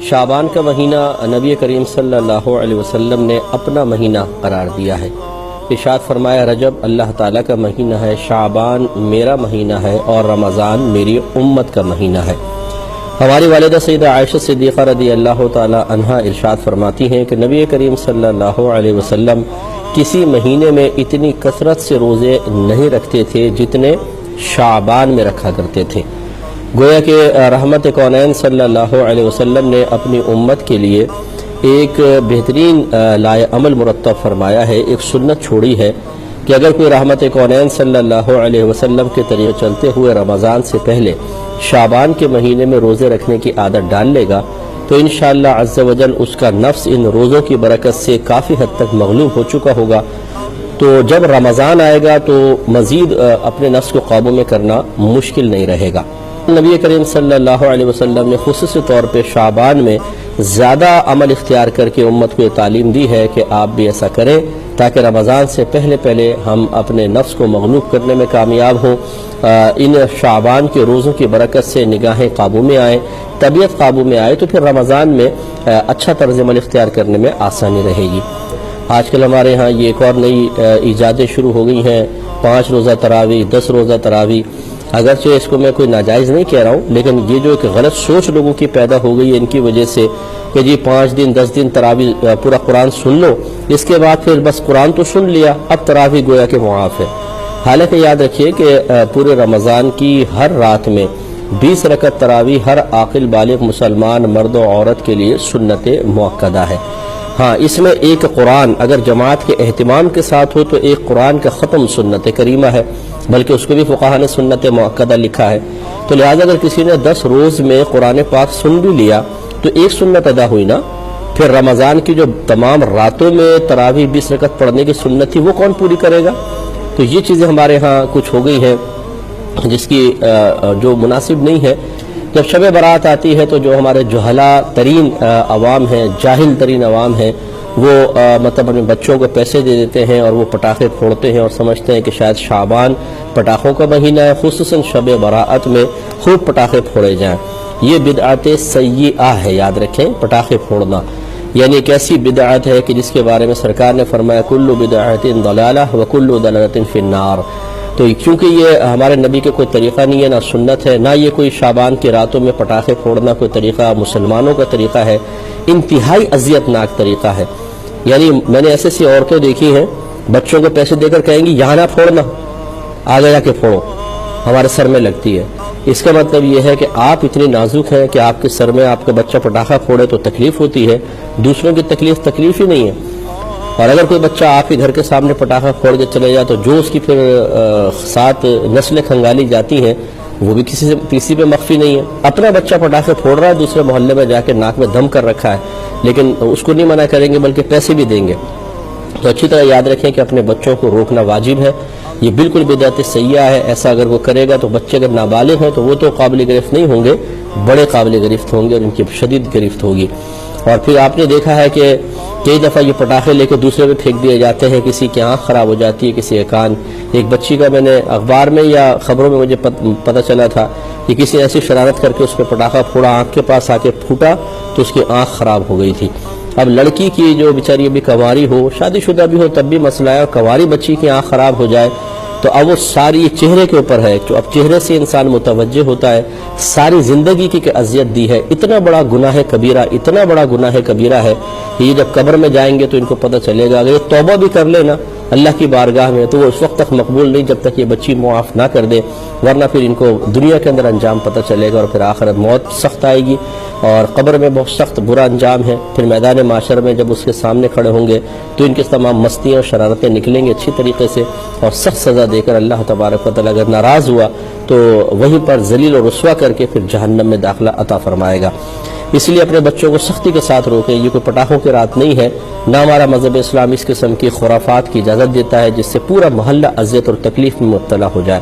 شعبان کا مہینہ نبی کریم صلی اللہ علیہ وسلم نے اپنا مہینہ قرار دیا ہے۔ ارشاد فرمایا رجب اللہ تعالیٰ کا مہینہ ہے، شعبان میرا مہینہ ہے اور رمضان میری امت کا مہینہ ہے۔ ہماری والدہ سیدہ عائشہ صدیقہ رضی اللہ تعالیٰ عنہا ارشاد فرماتی ہیں کہ نبی کریم صلی اللہ علیہ وسلم کسی مہینے میں اتنی کثرت سے روزے نہیں رکھتے تھے جتنے شعبان میں رکھا کرتے تھے۔ گویا کہ رحمت کونین صلی اللہ علیہ وسلم نے اپنی امت کے لیے ایک بہترین لائے عمل مرتب فرمایا ہے، ایک سنت چھوڑی ہے کہ اگر کوئی رحمت کونین صلی اللہ علیہ وسلم کے طریقے چلتے ہوئے رمضان سے پہلے شعبان کے مہینے میں روزے رکھنے کی عادت ڈال لے گا تو انشاءاللہ عز و جل اس کا نفس ان روزوں کی برکت سے کافی حد تک مغلوب ہو چکا ہوگا، تو جب رمضان آئے گا تو مزید اپنے نفس کو قابو میں کرنا مشکل نہیں رہے گا۔ نبی کریم صلی اللہ علیہ وسلم نے خصوصی طور پہ شعبان میں زیادہ عمل اختیار کر کے امت کو یہ تعلیم دی ہے کہ آپ بھی ایسا کریں تاکہ رمضان سے پہلے ہم اپنے نفس کو مغلوب کرنے میں کامیاب ہوں، ان شعبان کے روزوں کی برکت سے نگاہیں قابو میں آئیں، طبیعت قابو میں آئے تو پھر رمضان میں اچھا طرز عمل اختیار کرنے میں آسانی رہے گی۔ آج کل ہمارے ہاں یہ ایک اور نئی ایجادیں شروع ہو گئی ہیں، 5 روزہ تراویح، 10 روزہ تراویح۔ اگرچہ اس کو میں کوئی ناجائز نہیں کہہ رہا ہوں، لیکن یہ جو ایک غلط سوچ لوگوں کی پیدا ہو گئی ہے ان کی وجہ سے کہ جی 5 دن 10 دن تراویح پورا قرآن سن لو، اس کے بعد پھر بس قرآن تو سن لیا، اب تراویح گویا کہ معاف ہے۔ حالانکہ یاد رکھیے کہ پورے رمضان کی ہر رات میں 20 رکعت تراویح ہر عاقل بالغ مسلمان مرد و عورت کے لیے سنت مؤکدہ ہے۔ ہاں، اس میں ایک قرآن اگر جماعت کے اہتمام کے ساتھ ہو تو ایک قرآن کا ختم سنت کریمہ ہے، بلکہ اس کو بھی فقہاء نے سنت مؤکدہ لکھا ہے۔ تو لہٰذا اگر کسی نے 10 روز میں قرآن پاک سن بھی لیا تو ایک سنت ادا ہوئی نا، پھر رمضان کی جو تمام راتوں میں تراویح 20 رکعت پڑھنے کی سنت تھی وہ کون پوری کرے گا؟ تو یہ چیزیں ہمارے ہاں کچھ ہو گئی ہیں جس کی جو مناسب نہیں ہے۔ جب شب برات آتی ہے تو جو ہمارے جہلا ترین عوام ہیں، جاہل ترین عوام ہیں، وہ مطلب اپنے بچوں کو پیسے دے دیتے ہیں اور وہ پٹاخے پھوڑتے ہیں اور سمجھتے ہیں کہ شاید شعبان پٹاخوں کا مہینہ ہے، خصوصاً شب برات میں خوب پٹاخے پھوڑے جائیں۔ یہ بدعت سیئہ ہے، یاد رکھیں، پٹاخے پھوڑنا یعنی ایک ایسی بدعت ہے کہ جس کے بارے میں سرکار نے فرمایا کل بدعت ضلالہ وکل ضلالۃ فی النار۔ تو چونکہ یہ ہمارے نبی کے کوئی طریقہ نہیں ہے، نہ سنت ہے، نہ یہ کوئی شعبان کی راتوں میں پٹاخے پھوڑنا کوئی طریقہ مسلمانوں کا طریقہ ہے، انتہائی اذیت ناک طریقہ ہے۔ یعنی میں نے ایسی عورتیں دیکھی ہیں بچوں کو پیسے دے کر کہیں گی یہاں نہ پھوڑنا، آگے جا کے پھوڑو، ہمارے سر میں لگتی ہے۔ اس کا مطلب یہ ہے کہ آپ اتنے نازک ہیں کہ آپ کے سر میں آپ کا بچہ پٹاخہ پھوڑے تو تکلیف ہوتی ہے، دوسروں کی تکلیف ہی نہیں ہے۔ اور اگر کوئی بچہ آپ کے گھر کے سامنے پٹاخہ پھوڑ کے چلے جائے تو جو اس کی پھر ساتھ نسلیں کھنگالی جاتی ہیں وہ بھی کسی پہ مخفی نہیں ہے۔ اپنا بچہ پٹاخے پھوڑ رہا ہے، دوسرے محلے میں جا کے ناک میں دم کر رکھا ہے، لیکن اس کو نہیں منع کریں گے بلکہ پیسے بھی دیں گے۔ تو اچھی طرح یاد رکھیں کہ اپنے بچوں کو روکنا واجب ہے، یہ بالکل بدعت سیئہ ہے۔ ایسا اگر وہ کرے گا تو بچے اگر نابالغ ہیں تو وہ تو قابل گرفت نہیں ہوں گے، بڑے قابل گرفت ہوں گے اور ان کی شدید گرفت ہوگی۔ اور پھر آپ نے دیکھا ہے کہ کئی دفعہ یہ پٹاخے لے کے دوسرے پہ پھینک دیے جاتے ہیں، کسی کی آنکھ خراب ہو جاتی ہے، کسی کا کان۔ ایک بچی کا میں نے اخبار میں یا خبروں میں مجھے پتہ چلا تھا کہ کسی ایسی شرارت کر کے اس پہ پٹاخہ پھوڑا، آنکھ کے پاس آ کے پھوٹا تو اس کی آنکھ خراب ہو گئی تھی۔ اب لڑکی کی جو بیچاری ابھی کنواری ہو، شادی شدہ بھی ہو تب بھی مسئلہ ہے، اور کنواری بچی کی آنکھ خراب ہو جائے تو اب وہ ساری چہرے کے اوپر ہے، جو اب چہرے سے انسان متوجہ ہوتا ہے، ساری زندگی کی کہ اذیت دی ہے۔ اتنا بڑا گناہ کبیرہ، اتنا بڑا گناہ کبیرہ ہے کہ یہ جب قبر میں جائیں گے تو ان کو پتہ چلے گا۔ اگر یہ توبہ بھی کر لے نا اللہ کی بارگاہ میں تو وہ اس وقت تک مقبول نہیں جب تک یہ بچی معاف نہ کر دے، ورنہ پھر ان کو دنیا کے اندر انجام پتہ چلے گا اور پھر آخرت موت سخت آئے گی اور قبر میں بہت سخت برا انجام ہے۔ پھر میدان معاشر میں جب اس کے سامنے کھڑے ہوں گے تو ان کے تمام مستیاں اور شرارتیں نکلیں گے اچھی طریقے سے، اور سخت سزا دے کر اللہ تبارک و تعالیٰ اگر ناراض ہوا تو وہیں پر ذلیل و رسوا کر کے پھر جہنم میں داخلہ عطا فرمائے گا۔ اس لیے اپنے بچوں کو سختی کے ساتھ روکیں، یہ کوئی پٹاخوں کی رات نہیں ہے، نہ ہمارا مذہب اسلام اس قسم کی خرافات کی اجازت دیتا ہے جس سے پورا محلہ اذیت اور تکلیف میں مبتلا ہو جائے۔